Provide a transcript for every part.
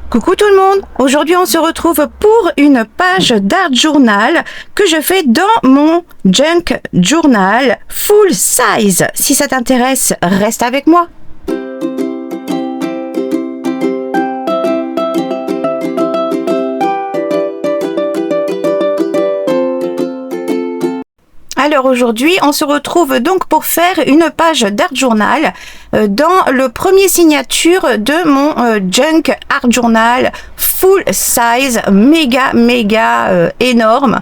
Coucou tout le monde, aujourd'hui on se retrouve pour une page d'art journal que je fais dans mon junk journal full size. Si ça t'intéresse, reste avec moi. Alors aujourd'hui, on se retrouve donc pour faire une page d'art journal dans le premier signature de mon junk art journal full size, méga énorme.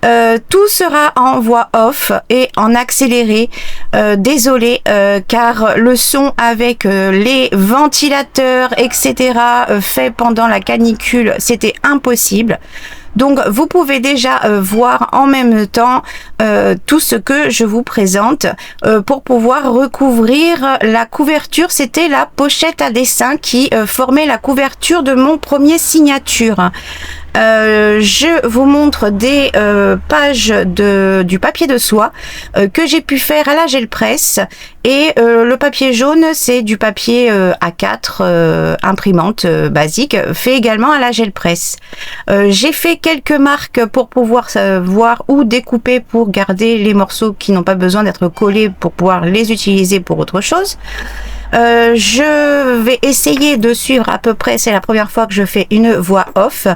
Tout sera en voix off et en accéléré. Désolé car le son avec les ventilateurs etc. Fait pendant la canicule, c'était impossible. Donc vous pouvez déjà voir en même temps tout ce que je vous présente pour pouvoir recouvrir la couverture. C'était la pochette à dessin qui formait la couverture de mon premier signature. Je vous montre des pages du papier de soie que j'ai pu faire à la gel presse et le papier jaune c'est du papier A4 imprimante basique fait également à la gel presse. J'ai fait quelques marques pour pouvoir voir où découper pour garder les morceaux qui n'ont pas besoin d'être collés pour pouvoir les utiliser pour autre chose. Je vais essayer de suivre à peu près, c'est la première fois que je fais une voix off.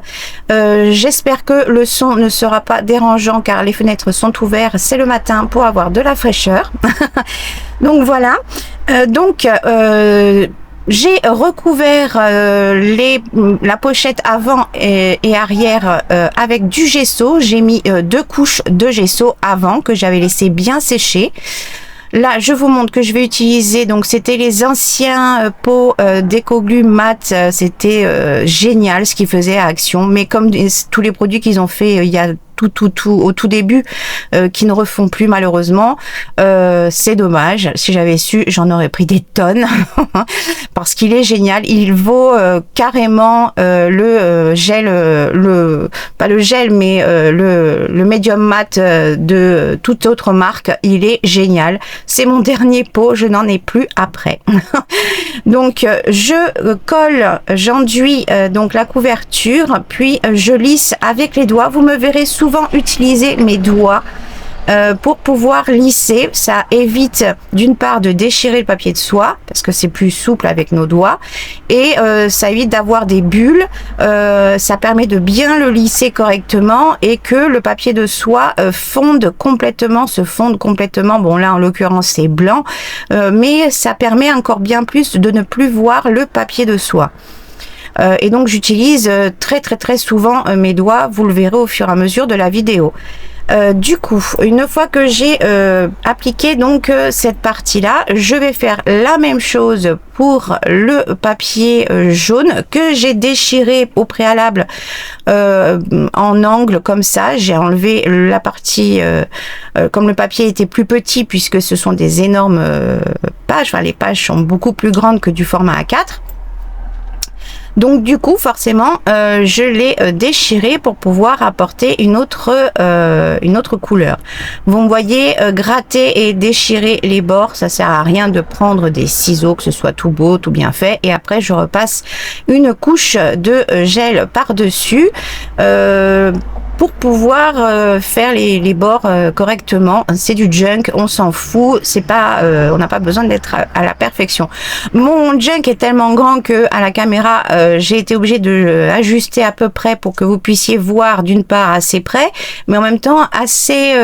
J'espère que le son ne sera pas dérangeant car les fenêtres sont ouvertes, c'est le matin pour avoir de la fraîcheur. Donc voilà, j'ai recouvert la pochette avant et arrière avec du gesso. J'ai mis 2 couches de gesso avant que j'avais laissé bien sécher. Là, je vous montre que je vais utiliser, donc c'était les anciens pots d'Ecoglu mat, c'était génial ce qu'ils faisaient à Action, mais comme tous les produits qu'ils ont fait il y a au tout début, qui ne refont plus malheureusement, c'est dommage. Si j'avais su, j'en aurais pris des tonnes parce qu'il est génial. Il vaut carrément le gel, pas le gel, mais le medium mat de toute autre marque. Il est génial. C'est mon dernier pot, je n'en ai plus après. Donc je colle, j'enduis donc la couverture, puis je lisse avec les doigts. Vous me verrez souvent utiliser mes doigts pour pouvoir lisser. Ça évite d'une part de déchirer le papier de soie parce que c'est plus souple avec nos doigts et ça évite d'avoir des bulles. Ça permet de bien le lisser correctement et que le papier de soie se fonde complètement. Bon là en l'occurrence c'est blanc, mais ça permet encore bien plus de ne plus voir le papier de soie. Et donc j'utilise très souvent mes doigts, vous le verrez au fur et à mesure de la vidéo. Du coup, une fois que j'ai appliqué donc cette partie là, je vais faire la même chose pour le papier jaune que j'ai déchiré au préalable en angle comme ça. J'ai enlevé la partie comme le papier était plus petit puisque ce sont des énormes pages, enfin les pages sont beaucoup plus grandes que du format A4. Donc du coup forcément je l'ai déchiré pour pouvoir apporter une autre couleur. Vous me voyez gratter et déchirer les bords, ça sert à rien de prendre des ciseaux, que ce soit tout beau, tout bien fait, et après je repasse une couche de gel par dessus pour pouvoir faire les bords correctement. C'est du junk, on s'en fout, c'est pas on n'a pas besoin d'être à la perfection. Mon junk est tellement grand que à la caméra j'ai été obligée de ajuster à peu près pour que vous puissiez voir d'une part assez près, mais en même temps assez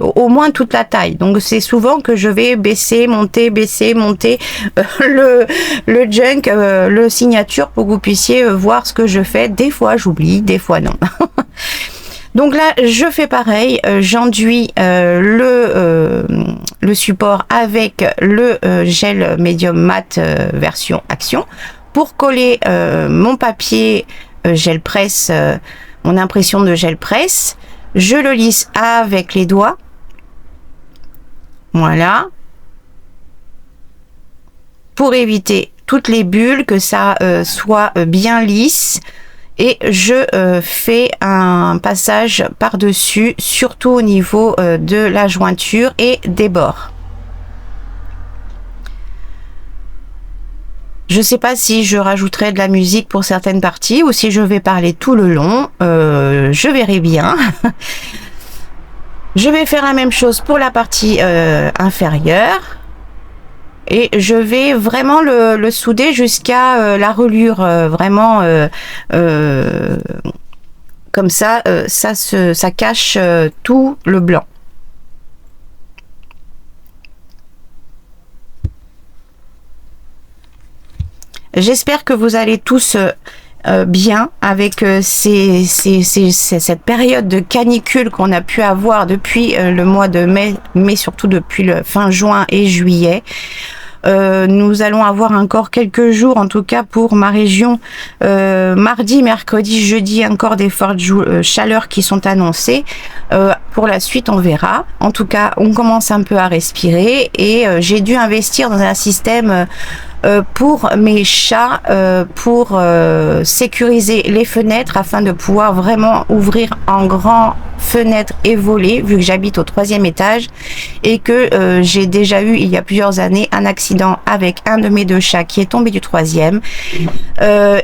au moins toute la taille. Donc c'est souvent que je vais baisser, monter le junk, le signature pour que vous puissiez voir ce que je fais. Des fois j'oublie, des fois non. Donc là, je fais pareil, j'enduis le support avec le gel médium mat version Action pour coller mon papier gel presse, mon impression de gel presse. Je le lisse avec les doigts. Voilà. Pour éviter toutes les bulles, que ça soit bien lisse. Et je fais un passage par-dessus, surtout au niveau de la jointure et des bords. Je sais pas si je rajouterai de la musique pour certaines parties ou si je vais parler tout le long. Je verrai bien. Je vais faire la même chose pour la partie inférieure. Et je vais vraiment le souder jusqu'à la reliure, vraiment comme ça, ça cache tout le blanc. J'espère que vous allez tous bien avec cette période de canicule qu'on a pu avoir depuis le mois de mai, mais surtout depuis le fin juin et juillet. Nous allons avoir encore quelques jours, en tout cas pour ma région, mardi, mercredi, jeudi, encore des fortes chaleurs qui sont annoncées. Pour la suite, on verra. En tout cas, on commence un peu à respirer et j'ai dû investir dans un système pour mes chats, pour sécuriser les fenêtres afin de pouvoir vraiment ouvrir en grand fenêtres et volets, vu que j'habite au 3e étage et que j'ai déjà eu il y a plusieurs années un accident avec un de mes 2 chats qui est tombé du 3e,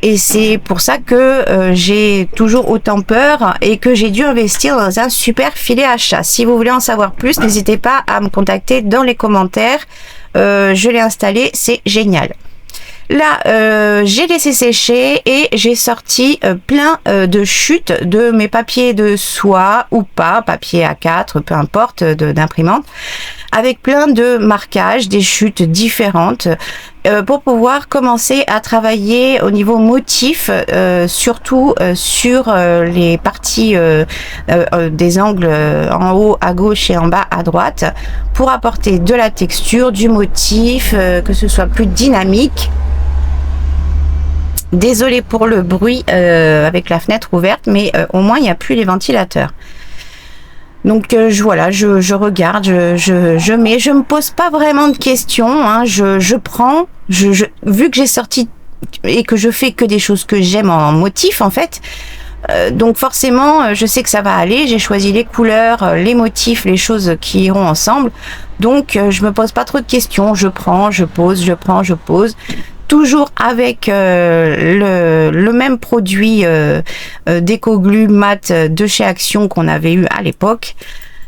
et c'est pour ça que j'ai toujours autant peur et que j'ai dû investir dans un super filet à chat. Si vous voulez en savoir plus, n'hésitez pas à me contacter dans les commentaires. Je l'ai installé, c'est génial. Là, j'ai laissé sécher et j'ai sorti plein de chutes de mes papiers de soie ou pas, papier A4, peu importe, d'imprimante, avec plein de marquages, des chutes différentes, pour pouvoir commencer à travailler au niveau motif, surtout sur les parties des angles en haut à gauche et en bas à droite, pour apporter de la texture, du motif, que ce soit plus dynamique. Désolée pour le bruit avec la fenêtre ouverte, mais au moins il n'y a plus les ventilateurs. Donc voilà, je regarde, je mets, je me pose pas vraiment de questions, hein, je prends, vu que j'ai sorti et que je fais que des choses que j'aime en motif en fait, donc forcément je sais que ça va aller, j'ai choisi les couleurs, les motifs, les choses qui iront ensemble, donc je me pose pas trop de questions, je prends, je pose, je prends, je pose. Toujours avec le même produit d'éco-glue mat de chez Action qu'on avait eu à l'époque.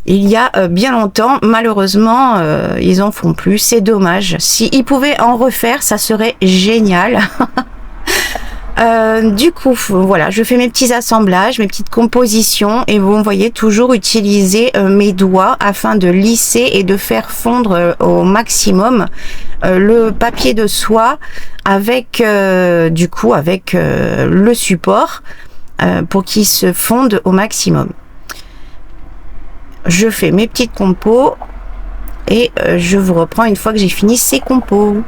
Il y a bien longtemps, malheureusement, ils en font plus. C'est dommage. S'ils pouvaient en refaire, ça serait génial. Du coup, voilà, je fais mes petits assemblages, mes petites compositions et vous me voyez toujours utiliser mes doigts afin de lisser et de faire fondre au maximum le papier de soie avec du coup avec le support pour qu'il se fonde au maximum. Je fais mes petites compos et je vous reprends une fois que j'ai fini ces compos.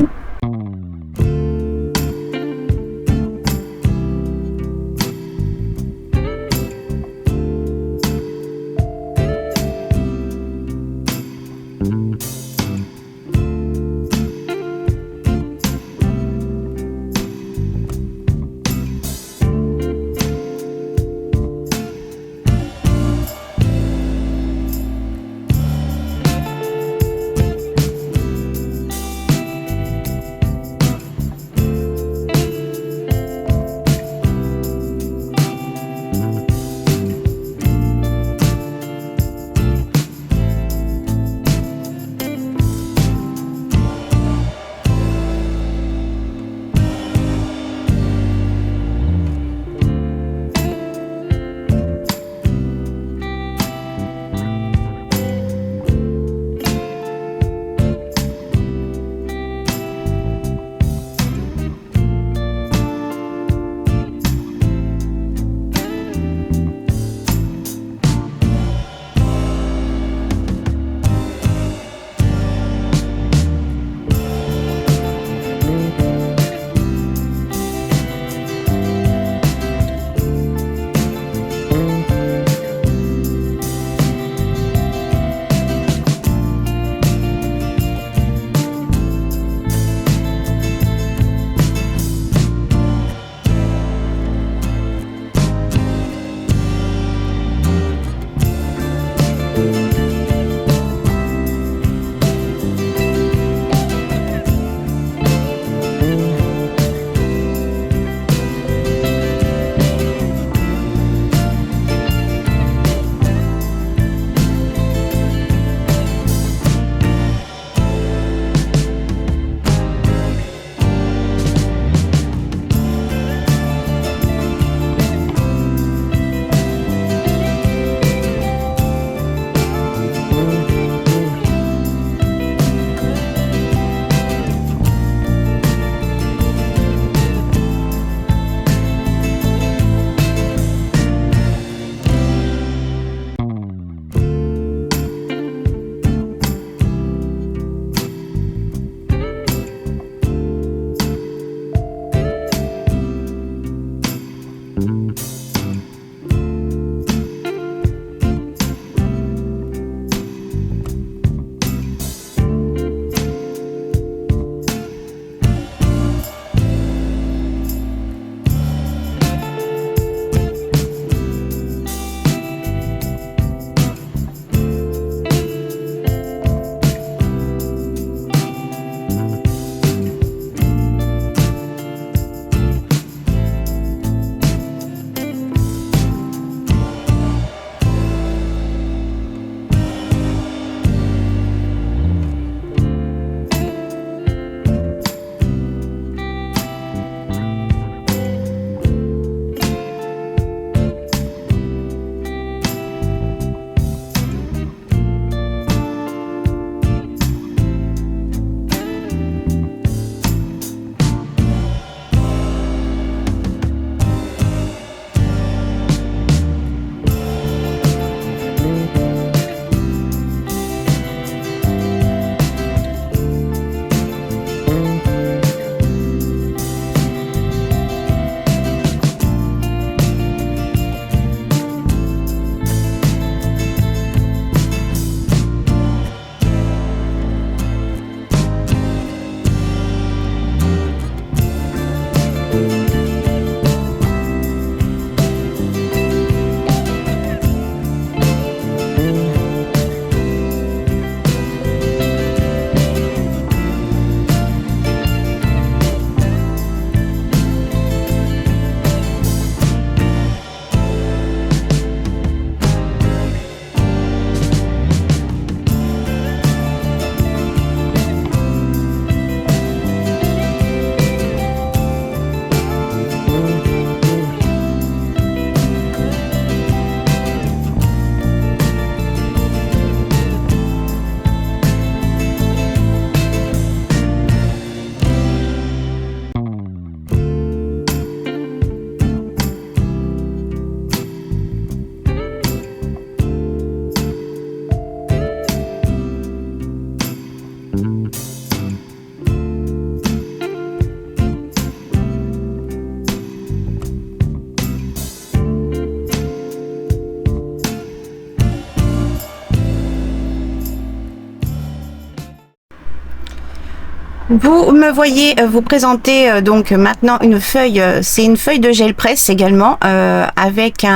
Vous me voyez vous présenter donc maintenant une feuille, c'est une feuille de gel presse également avec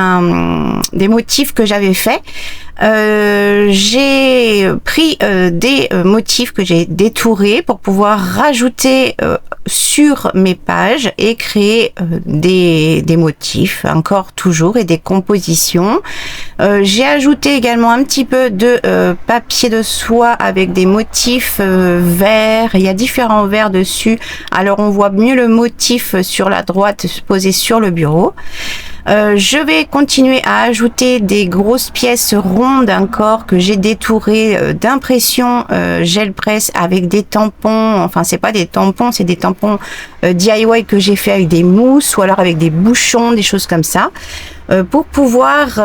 des motifs que j'avais faits. J'ai pris des motifs que j'ai détourés pour pouvoir rajouter sur mes pages et créer des motifs encore toujours et des compositions. J'ai ajouté également un petit peu de papier de soie avec des motifs verts. Il y a différents verts dessus, alors on voit mieux le motif sur la droite posé sur le bureau. Je vais continuer à ajouter des grosses pièces rondes encore que j'ai détourées d'impression gel presse avec des tampons. Enfin, c'est pas des tampons, c'est des tampons DIY que j'ai fait avec des mousses ou alors avec des bouchons, des choses comme ça, pour pouvoir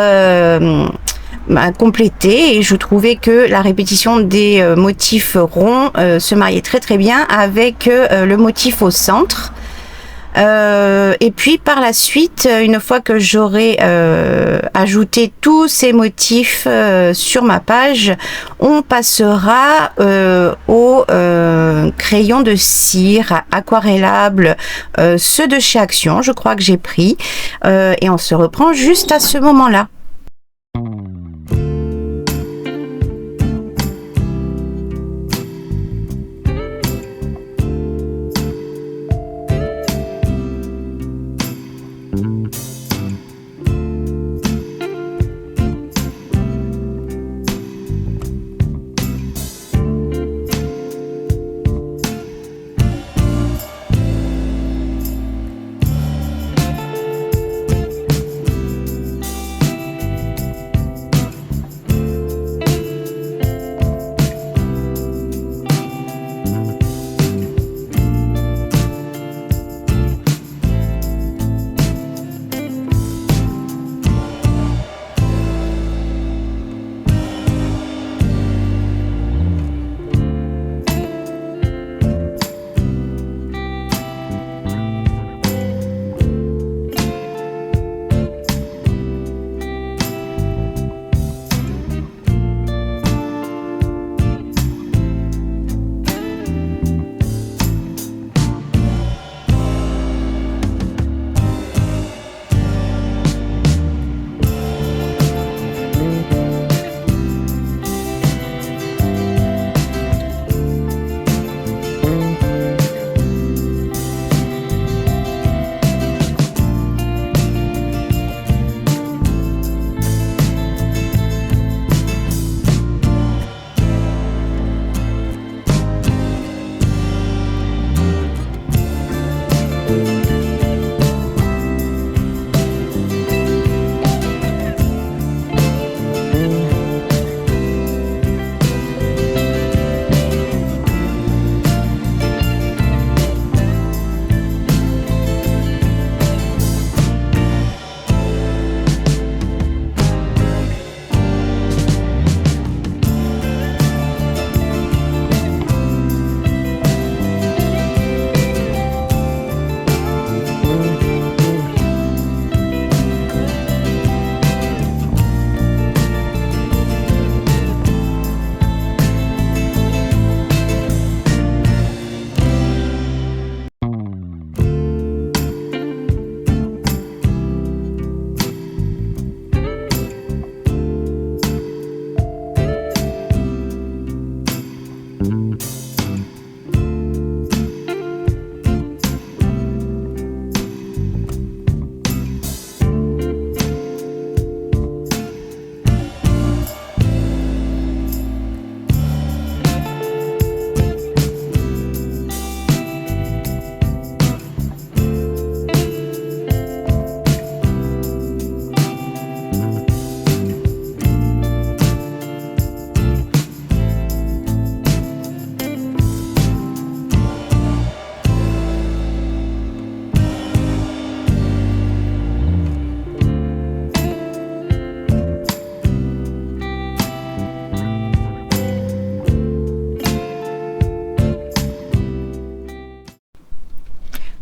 compléter. Et je trouvais que la répétition des motifs ronds se mariait très très bien avec le motif au centre. Et puis par la suite, une fois que j'aurai ajouté tous ces motifs sur ma page, on passera au crayon de cire aquarellable, ceux de chez Action, je crois que j'ai pris, et on se reprend juste à ce moment-là.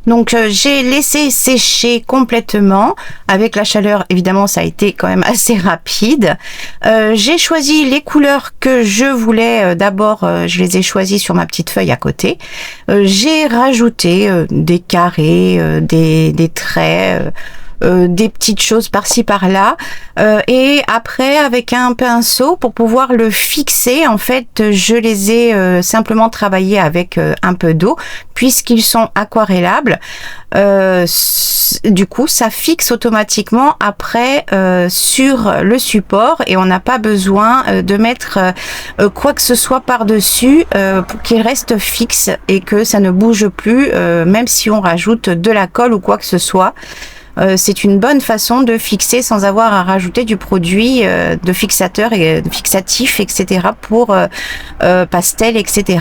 Donc j'ai laissé sécher complètement. Avec la chaleur, évidemment, ça a été quand même assez rapide. J'ai choisi les couleurs que je voulais. D'abord, je les ai choisies sur ma petite feuille à côté. J'ai rajouté des carrés, des traits. Des petites choses par-ci par-là, et après avec un pinceau pour pouvoir le fixer, en fait je les ai simplement travaillés avec un peu d'eau puisqu'ils sont aquarellables. Du coup ça fixe automatiquement après sur le support et on n'a pas besoin de mettre quoi que ce soit par-dessus pour qu'il reste fixe et que ça ne bouge plus, même si on rajoute de la colle ou quoi que ce soit. C'est une bonne façon de fixer sans avoir à rajouter du produit de fixateur et de fixatif, etc. pour pastel, etc.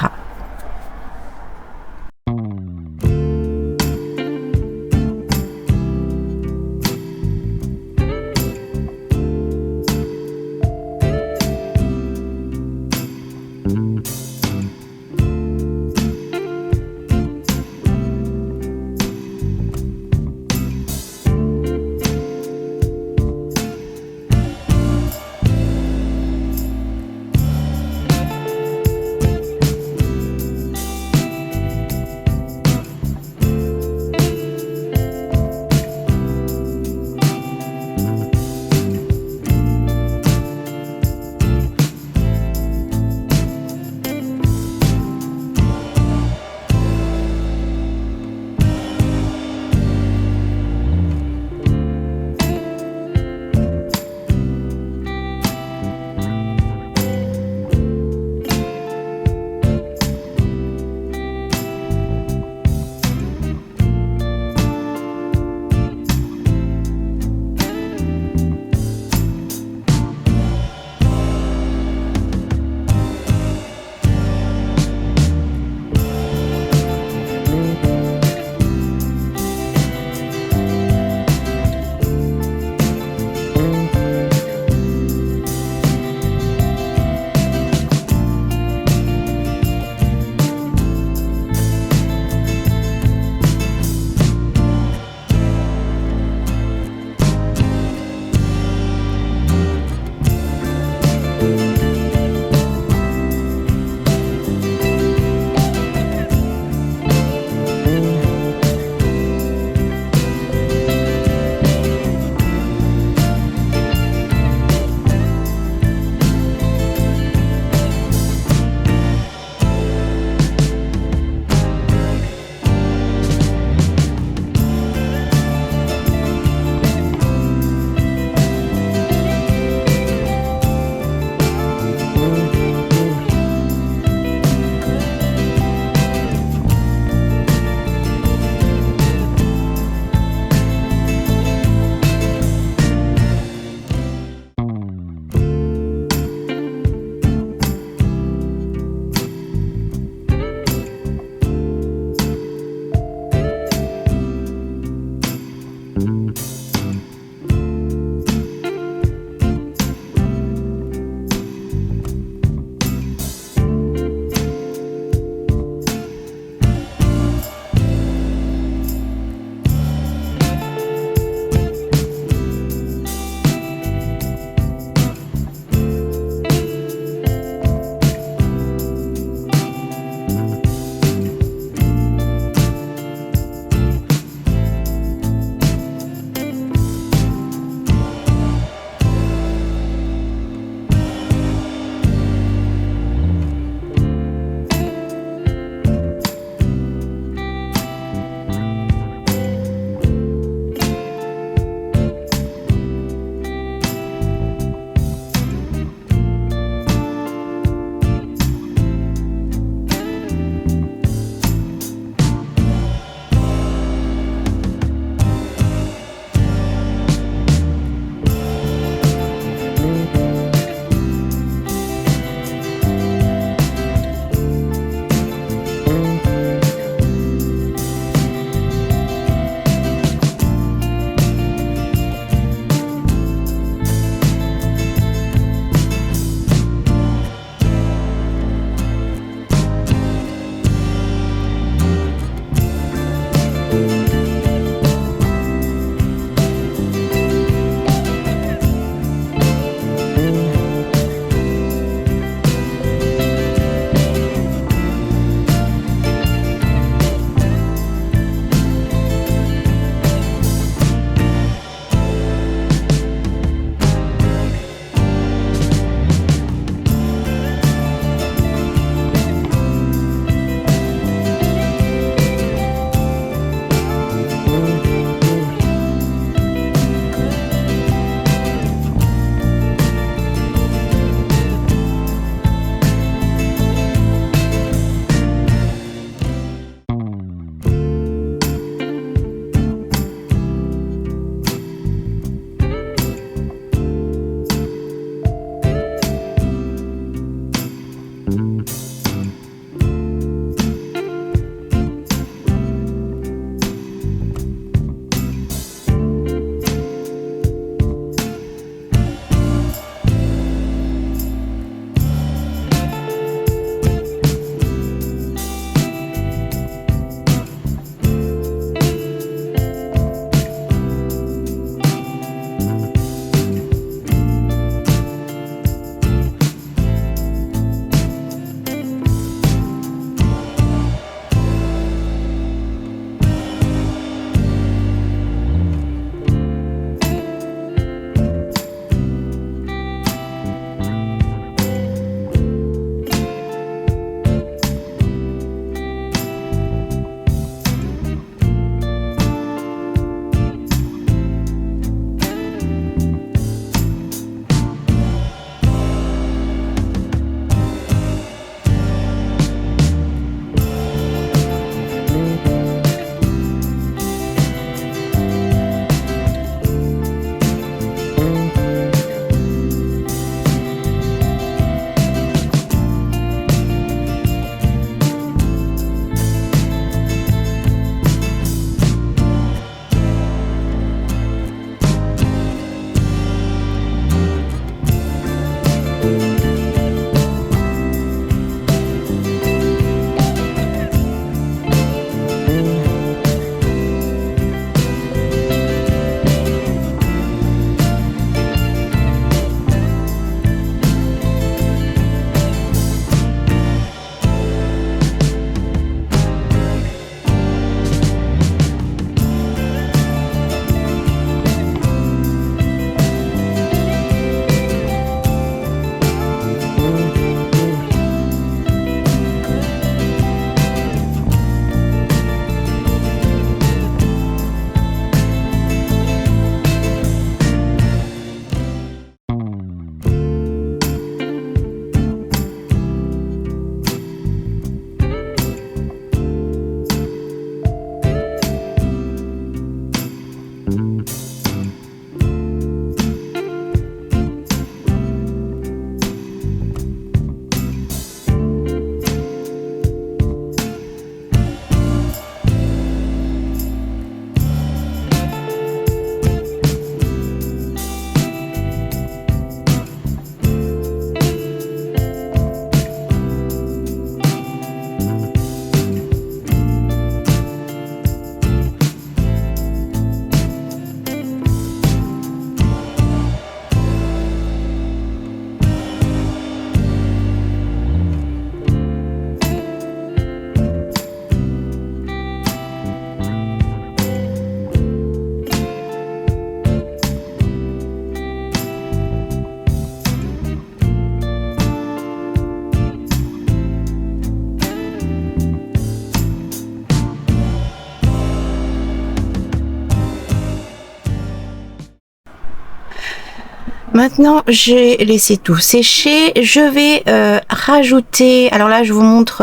Maintenant, j'ai laissé tout sécher. Je vais rajouter. Alors là, je vous montre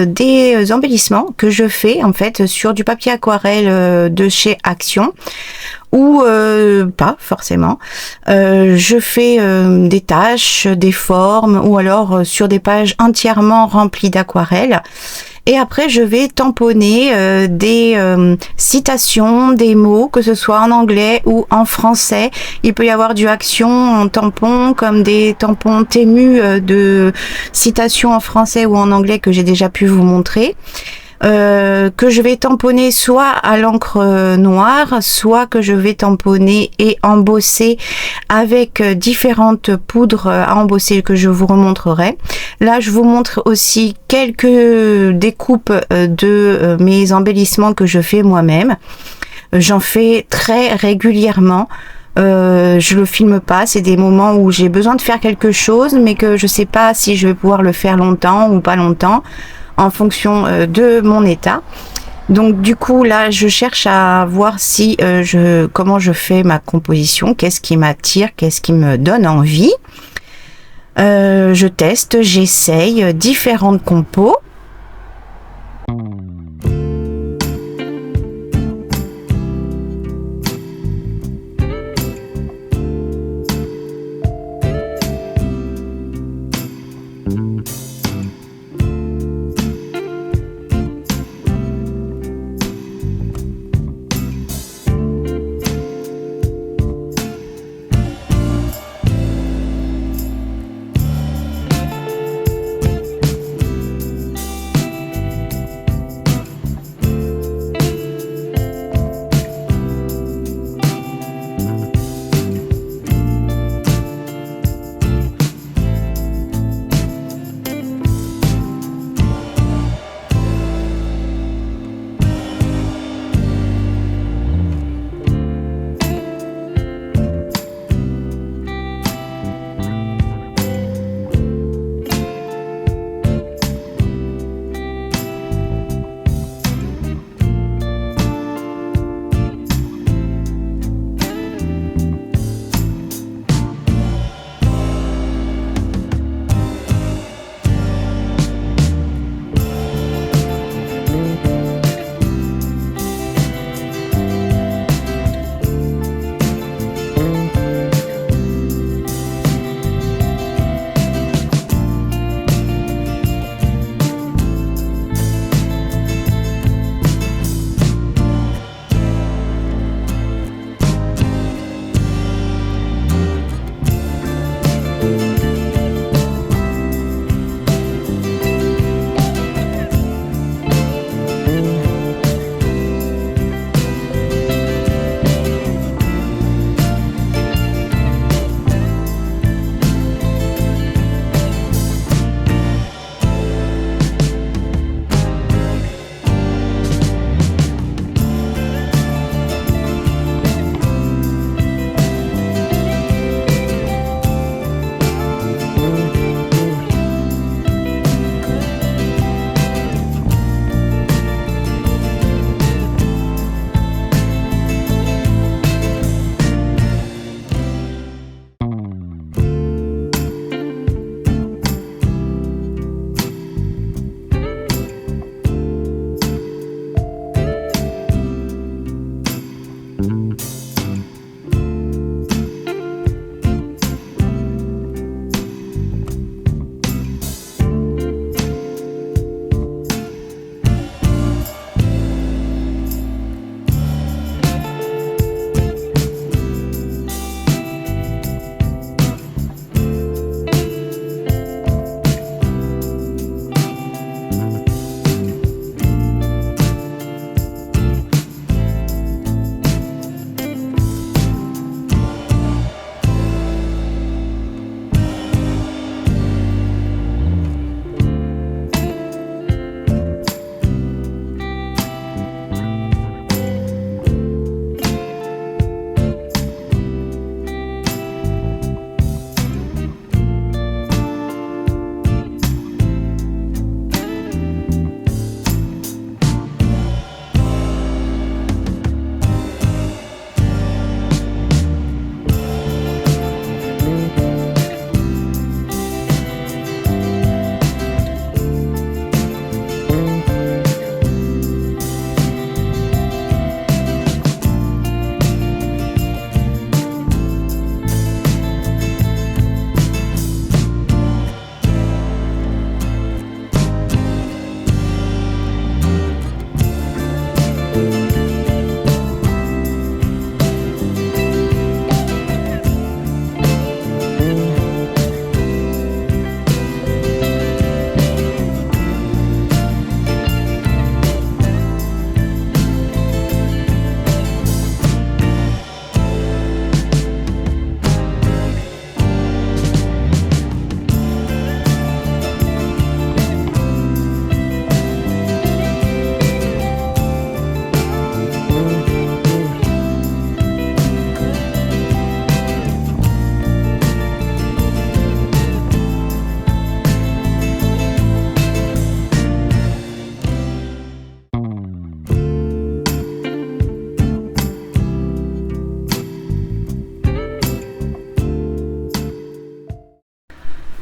des embellissements que je fais en fait sur du papier aquarelle de chez Action ou pas forcément. Je fais des taches, des formes ou alors sur des pages entièrement remplies d'aquarelle. Et après, je vais tamponner des citations, des mots, que ce soit en anglais ou en français. Il peut y avoir du Action en tampon, comme des tampons Temu de citations en français ou en anglais que j'ai déjà pu vous montrer. Que je vais tamponner soit à l'encre noire, soit que je vais tamponner et embosser avec différentes poudres à embosser que je vous remontrerai. Là, je vous montre aussi quelques découpes de mes embellissements que je fais moi-même. J'en fais très régulièrement. Je le filme pas, c'est des moments où j'ai besoin de faire quelque chose, mais que je sais pas si je vais pouvoir le faire longtemps ou pas longtemps, en fonction de mon état. Donc du coup là je cherche à voir si comment je fais ma composition, qu'est-ce qui m'attire, qu'est-ce qui me donne envie. Je teste, j'essaye différentes compos.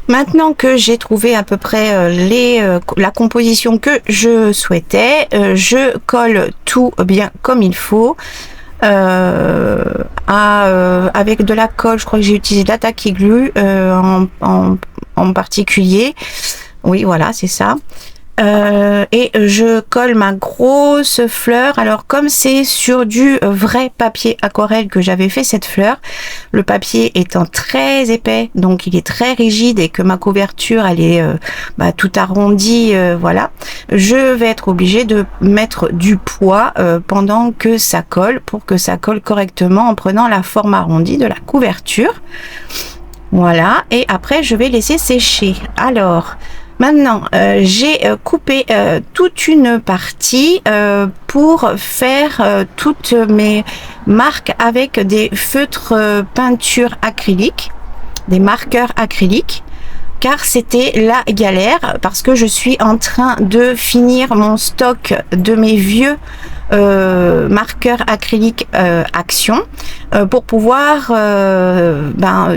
Maintenant que j'ai trouvé à peu près la composition que je souhaitais, je colle tout bien comme il faut. Avec de la colle, je crois que j'ai utilisé de la Tacky Glue en particulier. Oui, voilà, c'est ça. Et je colle ma grosse fleur. Alors comme c'est sur du vrai papier aquarelle que j'avais fait cette fleur, le papier étant très épais, donc il est très rigide et que ma couverture elle est tout arrondie, voilà, je vais être obligée de mettre du poids pendant que ça colle, pour que ça colle correctement en prenant la forme arrondie de la couverture. Voilà, et après je vais laisser sécher. Alors maintenant, j'ai coupé toute une partie pour faire toutes mes marques avec des feutres peinture acrylique, des marqueurs acryliques, car c'était la galère, parce que je suis en train de finir mon stock de mes vieux marqueurs acryliques Action pour pouvoir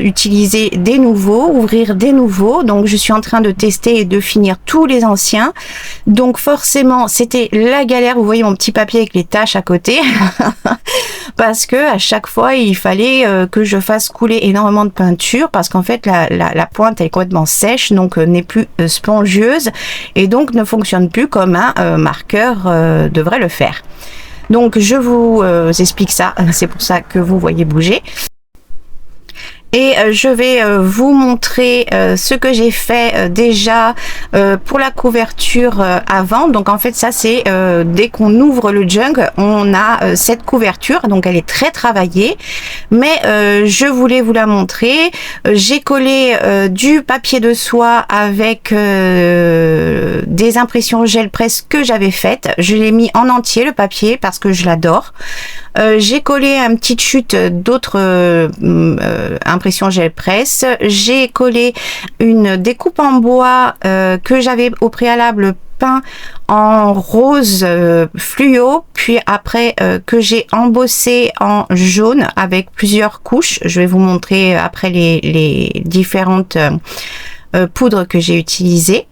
utiliser des nouveaux, ouvrir des nouveaux. Donc je suis en train de tester et de finir tous les anciens, donc forcément c'était la galère. Vous voyez mon petit papier avec les taches à côté parce que à chaque fois il fallait que je fasse couler énormément de peinture, parce qu'en fait la pointe elle est complètement sèche, donc n'est plus spongieuse et donc ne fonctionne plus comme un marqueur devrait le faire. Donc je vous explique ça, c'est pour ça que vous voyez bouger. Et je vais vous montrer ce que j'ai fait déjà pour la couverture avant. Donc en fait ça c'est dès qu'on ouvre le junk, on a cette couverture, donc elle est très travaillée, mais je voulais vous la montrer. J'ai collé du papier de soie avec des impressions gel presse que j'avais faites. Je l'ai mis en entier le papier parce que je l'adore. J'ai collé une petite chute d'autres impression gel presse. J'ai collé une découpe en bois que j'avais au préalable peint en rose fluo, puis après que j'ai embossé en jaune avec plusieurs couches. Je vais vous montrer après les différentes poudres que j'ai utilisées.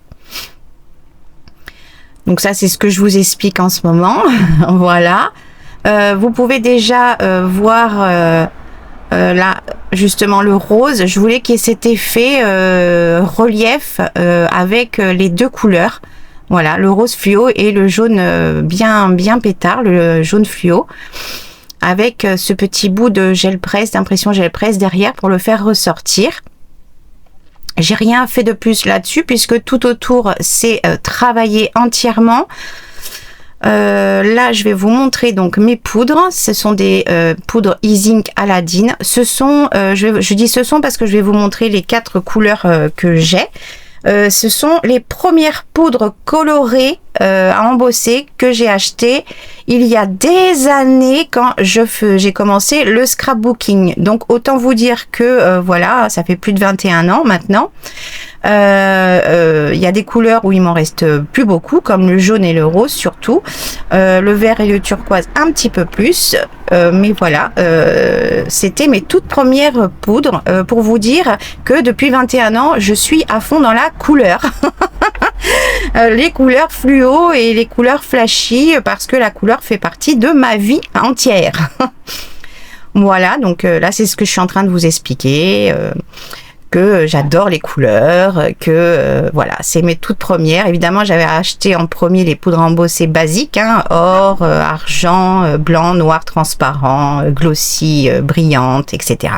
Donc ça c'est ce que je vous explique en ce moment. Voilà. Vous pouvez déjà voir là justement le rose. Je voulais qu'il y ait cet effet relief avec les deux couleurs. Voilà, le rose fluo et le jaune bien pétard, le jaune fluo, avec ce petit bout de gel presse, d'impression gel presse derrière pour le faire ressortir. J'ai rien fait de plus là-dessus puisque tout autour c'est travaillé entièrement. Là je vais vous montrer donc mes poudres. Ce sont des poudres E-Zinc Aladdin. Ce sont je dis ce sont parce que je vais vous montrer les 4 couleurs que j'ai. Ce sont les premières poudres colorées à embosser que j'ai achetées il y a des années quand j'ai commencé le scrapbooking. Donc autant vous dire que voilà, ça fait plus de 21 ans maintenant. Il y a des couleurs où il m'en reste plus beaucoup, comme le jaune et le rose surtout, le vert et le turquoise un petit peu plus, mais voilà, c'était mes toutes premières poudres, pour vous dire que depuis 21 ans je suis à fond dans la couleur. Les couleurs fluo et les couleurs flashy, parce que la couleur fait partie de ma vie entière. Voilà, donc là c'est ce que je suis en train de vous expliquer, que j'adore les couleurs, que voilà, c'est mes toutes premières. Évidemment j'avais acheté en premier les poudres embossées basiques, hein, or, argent, blanc, noir, transparent, glossy, brillante, etc.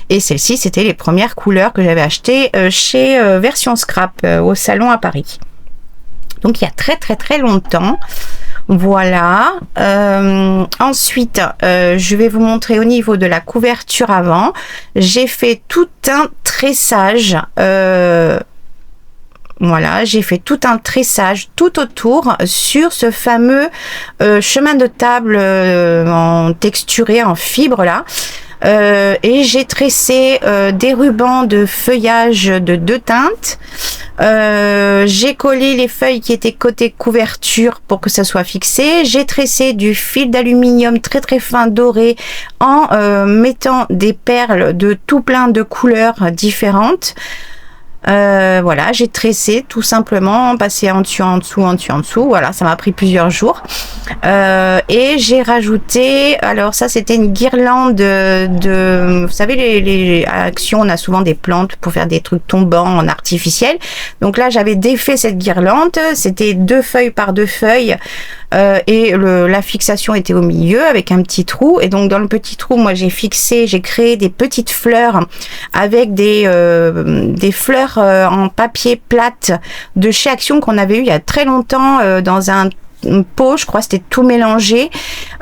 Et celle-ci, c'était les premières couleurs que j'avais achetées chez Version Scrap au salon à Paris. Donc il y a très longtemps. Voilà. Ensuite, je vais vous montrer au niveau de la couverture avant. J'ai fait tout un tressage. Voilà, j'ai fait tout un tressage tout autour sur ce fameux chemin de table en texturé, en fibre là. Et j'ai tressé des rubans de feuillage de 2 teintes. J'ai collé les feuilles qui étaient côté couverture pour que ça soit fixé. J'ai tressé du fil d'aluminium très fin doré en mettant des perles de tout plein de couleurs différentes. Voilà, j'ai tressé tout simplement, passé en dessus, en dessous, en dessus, en dessous. Voilà, ça m'a pris plusieurs jours. Et j'ai rajouté, alors ça c'était une guirlande vous savez, les actions, on a souvent des plantes pour faire des trucs tombants en artificiel. Donc là, j'avais défait cette guirlande. C'était 2 feuilles par 2 feuilles. Et la fixation était au milieu avec un petit trou, et donc dans le petit trou, moi j'ai créé des petites fleurs avec des fleurs en papier plate de chez Action qu'on avait eu il y a très longtemps dans une pot, je crois, c'était tout mélangé.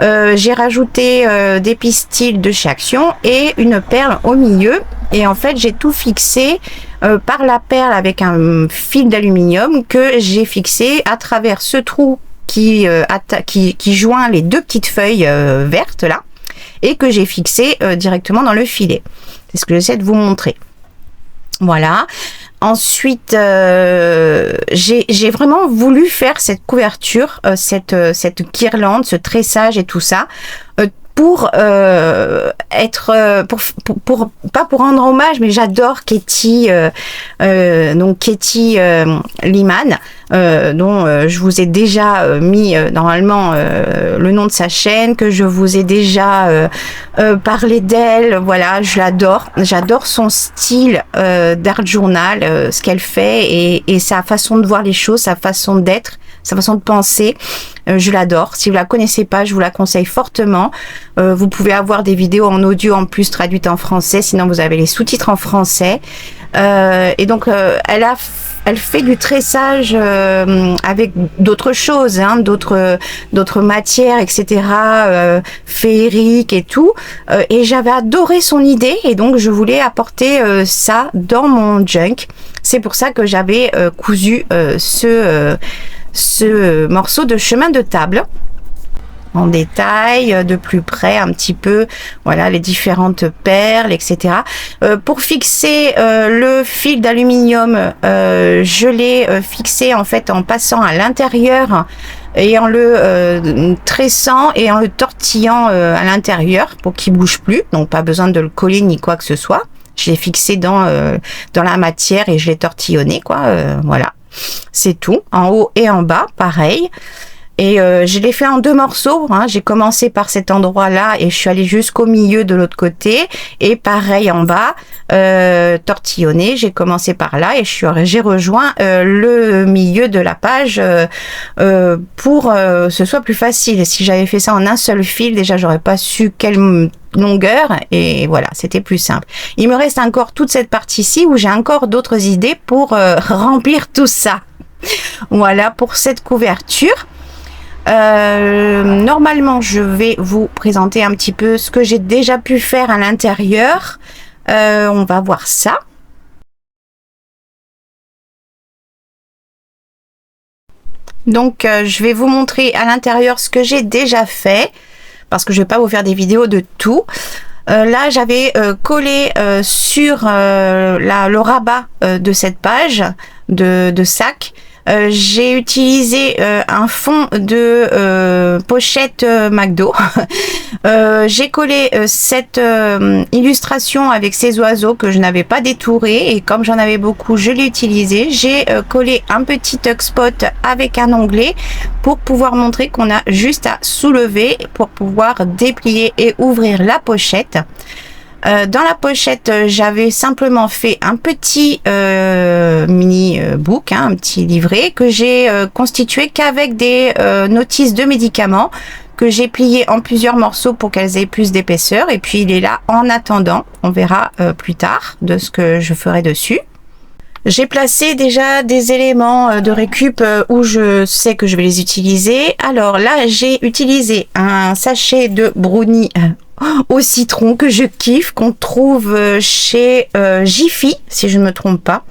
J'ai rajouté des pistils de chez Action et une perle au milieu, et en fait j'ai tout fixé par la perle avec un fil d'aluminium que j'ai fixé à travers ce trou qui joint les 2 petites feuilles vertes là, et que j'ai fixé directement dans le filet. C'est ce que j'essaie de vous montrer. Voilà. Ensuite, j'ai vraiment voulu faire cette couverture, cette guirlande, ce tressage et tout ça, pour pas pour rendre hommage, mais j'adore Katie, donc Katie Liman, dont je vous ai déjà mis normalement le nom de sa chaîne, que je vous ai déjà parlé d'elle. Voilà, je l'adore, j'adore son style d'art journal, ce qu'elle fait, et sa façon de voir les choses, sa façon d'être, sa façon de penser. Je l'adore. Si vous la connaissez pas, je vous la conseille fortement. Vous pouvez avoir des vidéos en audio en plus traduites en français, sinon vous avez les sous-titres en français. Et donc elle fait du tressage avec d'autres choses, hein, d'autres matières, etc., féeriques et tout. Et j'avais adoré son idée, et donc je voulais apporter ça dans mon junk. C'est pour ça que j'avais cousu ce morceau de chemin de table en détail, de plus près un petit peu, voilà, les différentes perles, etc. Pour fixer le fil d'aluminium, je l'ai fixé en fait en passant à l'intérieur et en le tressant et en le tortillant à l'intérieur pour qu'il bouge plus, donc pas besoin de le coller ni quoi que ce soit. Je l'ai fixé dans la matière et je l'ai tortillonné, quoi. Voilà, c'est tout, en haut et en bas, pareil. Et je l'ai fait en 2 morceaux, hein. J'ai commencé par cet endroit-là et je suis allée jusqu'au milieu de l'autre côté. Et pareil en bas, tortillonné, j'ai commencé par là et j'ai rejoint le milieu de la page pour que ce soit plus facile. Si j'avais fait ça en un seul fil, déjà j'aurais pas su quelle longueur, et voilà, c'était plus simple. Il me reste encore toute cette partie-ci où j'ai encore d'autres idées pour remplir tout ça. Voilà pour cette couverture. Normalement, je vais vous présenter un petit peu ce que j'ai déjà pu faire à l'intérieur. On va voir ça. Donc, je vais vous montrer à l'intérieur ce que j'ai déjà fait, parce que je vais pas vous faire des vidéos de tout. Là, j'avais collé sur le rabat de cette page de sac. J'ai utilisé un fond de pochette McDo. J'ai collé cette illustration avec ces oiseaux que je n'avais pas détouré, et comme j'en avais beaucoup, je l'ai utilisé. J'ai collé un petit tuck spot avec un onglet pour pouvoir montrer qu'on a juste à soulever pour pouvoir déplier et ouvrir la pochette. Dans la pochette, j'avais simplement fait un petit mini book, hein, un petit livret que j'ai constitué qu'avec des notices de médicaments que j'ai plié en plusieurs morceaux pour qu'elles aient plus d'épaisseur, et puis il est là en attendant. On verra plus tard de ce que je ferai dessus. J'ai placé déjà des éléments de récup où je sais que je vais les utiliser. Alors là, j'ai utilisé un sachet de brownie au citron que je kiffe, qu'on trouve chez Jiffy, si je ne me trompe pas.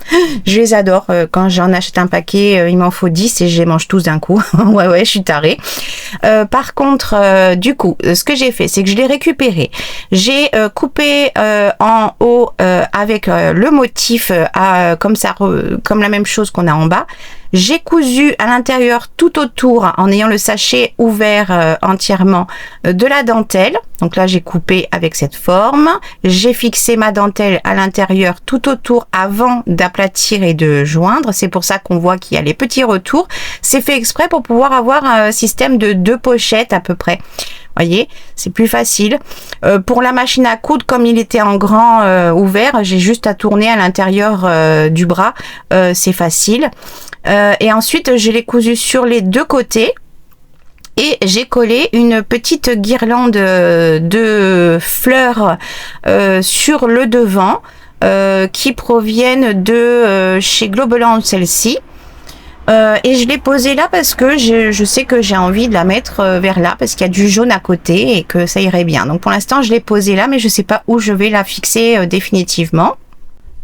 Je les adore. Quand j'en achète un paquet, il m'en faut 10 et je les mange tous d'un coup. ouais, je suis tarée. Par contre, du coup, ce que j'ai fait, c'est que je l'ai récupéré. J'ai coupé en haut avec le motif comme ça, comme la même chose qu'on a en bas. J'ai cousu à l'intérieur tout autour, en ayant le sachet ouvert entièrement, de la dentelle. Donc là, j'ai coupé avec cette forme. J'ai fixé ma dentelle à l'intérieur tout autour avant d'aplatir et de joindre. C'est pour ça qu'on voit qu'il y a les petits retours. C'est fait exprès pour pouvoir avoir un système de 2 pochettes à peu près. Voyez, c'est plus facile. Pour la machine à coudre, comme il était en grand ouvert, j'ai juste à tourner à l'intérieur du bras. C'est facile. Et ensuite, je l'ai cousu sur les 2 côtés. Et j'ai collé une petite guirlande de fleurs sur le devant qui proviennent de chez Globaland, celle-ci. Et je l'ai posée là parce que je sais que j'ai envie de la mettre vers là parce qu'il y a du jaune à côté et que ça irait bien. Donc pour l'instant, je l'ai posée là, mais je sais pas où je vais la fixer définitivement.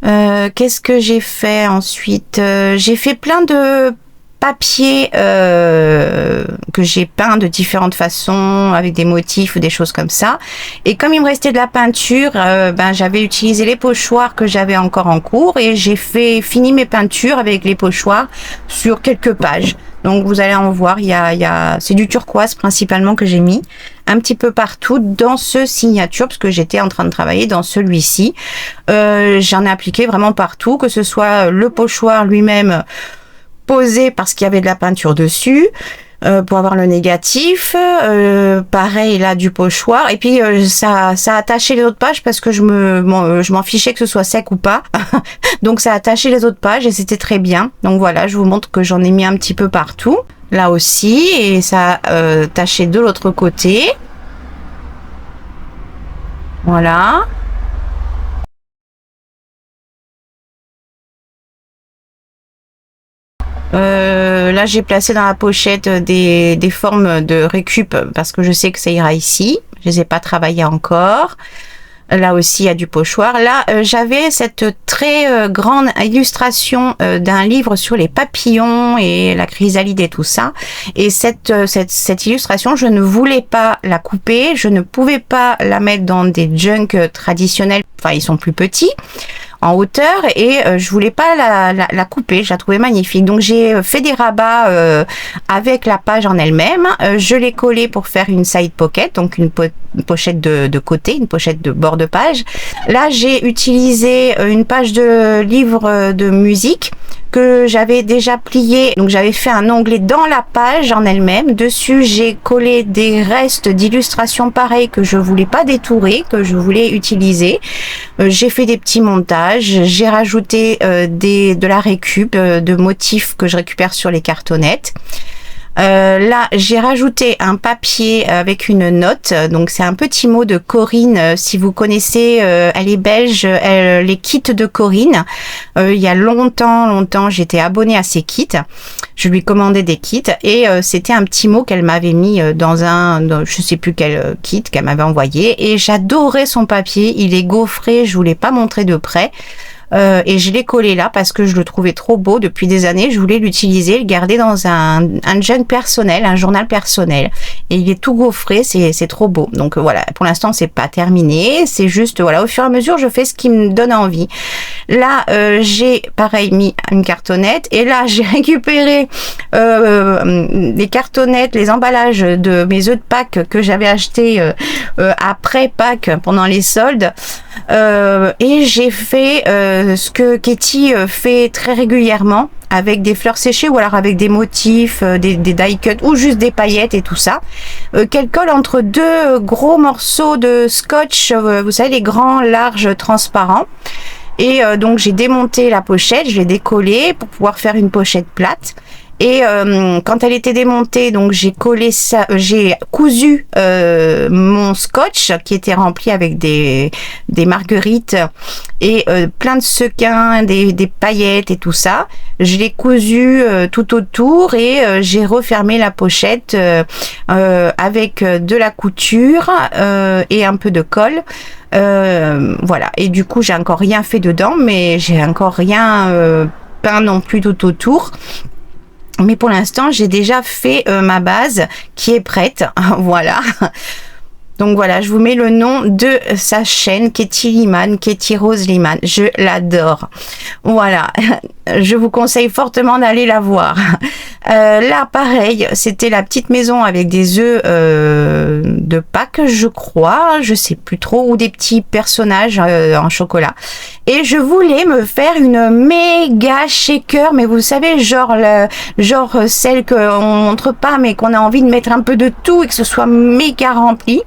Qu'est-ce que j'ai fait ensuite? J'ai fait plein de papier que j'ai peint de différentes façons avec des motifs ou des choses comme ça, et comme il me restait de la peinture, j'avais utilisé les pochoirs que j'avais encore en cours et j'ai fini mes peintures avec les pochoirs sur quelques pages. Donc vous allez en voir, c'est du turquoise principalement que j'ai mis un petit peu partout dans ce signature parce que j'étais en train de travailler dans celui-ci. J'en ai appliqué vraiment partout, que ce soit le pochoir lui-même posé parce qu'il y avait de la peinture dessus pour avoir le négatif, pareil là du pochoir, et puis ça a attaché les autres pages parce que je m'en fichais que ce soit sec ou pas donc ça a attaché les autres pages et c'était très bien. Donc voilà, je vous montre que j'en ai mis un petit peu partout là aussi, et ça a taché de l'autre côté. Voilà. Là j'ai placé dans la pochette des formes de récup parce que je sais que ça ira ici. Je les ai pas travaillées encore. Là aussi il y a du pochoir. Là j'avais cette très grande illustration d'un livre sur les papillons et la chrysalide et tout ça. Et cette illustration, je ne voulais pas la couper. Je ne pouvais pas la mettre dans des junk traditionnels. Enfin, ils sont plus petits en hauteur et je voulais pas la couper, je la trouvais magnifique. Donc j'ai fait des rabats avec la page en elle-même. Je l'ai collée pour faire une side pocket, donc une pochette de côté, une pochette de bord de page. Là j'ai utilisé une page de livre de musique que j'avais déjà plié, donc j'avais fait un onglet dans la page en elle-même. Dessus j'ai collé des restes d'illustrations pareilles que je voulais pas détourer, que je voulais utiliser. J'ai fait des petits montages, j'ai rajouté de la récup, de motifs que je récupère sur les cartonnettes. Là, j'ai rajouté un papier avec une note. Donc, c'est un petit mot de Corinne. Si vous connaissez, elle est belge, les kits de Corinne. Il y a longtemps, j'étais abonnée à ses kits. Je lui commandais des kits et c'était un petit mot qu'elle m'avait mis dans je sais plus quel kit qu'elle m'avait envoyé. Et j'adorais son papier. Il est gaufré. Je vous l'ai pas montré de près. Et je l'ai collé là parce que je le trouvais trop beau depuis des années. Je voulais l'utiliser, le garder dans un junk personnel, un journal personnel. Et il est tout gaufré, c'est trop beau. Donc voilà, pour l'instant c'est pas terminé, c'est juste voilà, au fur et à mesure je fais ce qui me donne envie. Là j'ai pareil mis une cartonnette et là j'ai récupéré les cartonnettes, les emballages de mes œufs de Pâques que j'avais acheté après Pâques pendant les soldes. Et j'ai fait ce que Katie fait très régulièrement avec des fleurs séchées ou alors avec des motifs, des die cut ou juste des paillettes et tout ça, qu'elle colle entre 2 gros morceaux de scotch, vous savez les grands larges transparents. Et donc j'ai démonté la pochette, je l'ai décollée pour pouvoir faire une pochette plate. Et quand elle était démontée, donc j'ai collé ça, j'ai cousu mon scotch qui était rempli avec des marguerites et plein de sequins, des paillettes et tout ça. Je l'ai cousu tout autour et j'ai refermé la pochette avec de la couture et un peu de colle. Voilà. Et du coup, j'ai encore rien fait dedans, mais j'ai encore rien peint non plus tout autour. Mais pour l'instant, j'ai déjà fait ma base qui est prête. Voilà. Donc voilà, je vous mets le nom de sa chaîne, Katie Liman, Katie Rose Liman. Je l'adore. Voilà, je vous conseille fortement d'aller la voir. Là, pareil, c'était la petite maison avec des œufs de Pâques, je crois, je sais plus trop, ou des petits personnages en chocolat. Et je voulais me faire une méga shaker, mais vous savez, genre celle qu'on montre pas, mais qu'on a envie de mettre un peu de tout et que ce soit méga rempli.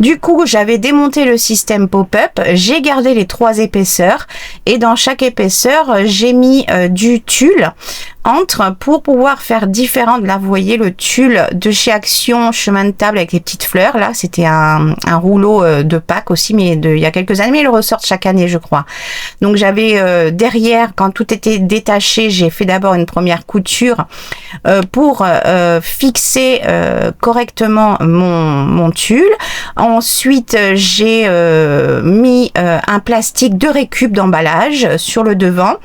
Du coup, j'avais démonté le système pop-up, j'ai gardé les 3 épaisseurs et dans chaque épaisseur, j'ai mis du tulle entre pour pouvoir faire différentes. Là, vous voyez le tulle de chez Action chemin de table avec les petites fleurs. Là, c'était un rouleau de Pâques aussi, mais il y a quelques années, mais ils le ressortent chaque année, je crois. Donc, j'avais derrière, quand tout était détaché, j'ai fait d'abord une première couture pour fixer correctement mon tulle. Ensuite, j'ai mis un plastique de récup d'emballage sur le devant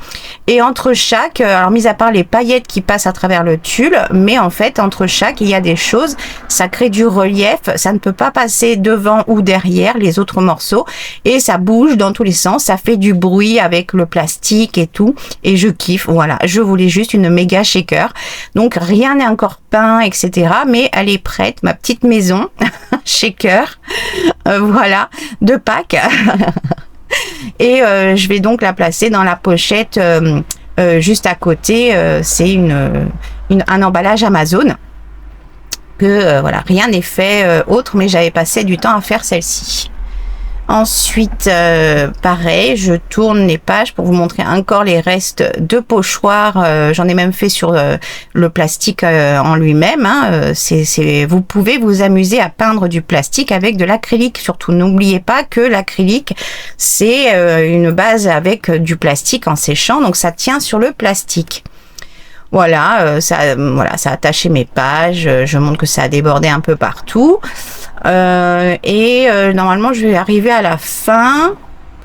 et entre chaque, alors mis à part les paillettes qui passent à travers le tulle, mais en fait entre chaque il y a des choses, ça crée du relief, ça ne peut pas passer devant ou derrière les autres morceaux et ça bouge dans tous les sens, ça fait du bruit avec le plastique et tout et je kiffe. Voilà, je voulais juste une méga shaker, donc rien n'est encore peint etc, mais elle est prête, ma petite maison shaker, voilà, de Pâques. Et je vais donc la placer dans la pochette juste à côté. C'est un emballage Amazon que voilà, rien n'est fait autre, mais j'avais passé du temps à faire celle-ci. Ensuite, pareil, je tourne les pages pour vous montrer encore les restes de pochoirs. J'en ai même fait sur le plastique en lui-même. Hein. Vous pouvez vous amuser à peindre du plastique avec de l'acrylique. Surtout, n'oubliez pas que l'acrylique, c'est une base avec du plastique en séchant. Donc, ça tient sur le plastique. Voilà, ça a attaché mes pages. Je montre que ça a débordé un peu partout. Normalement je vais arriver à la fin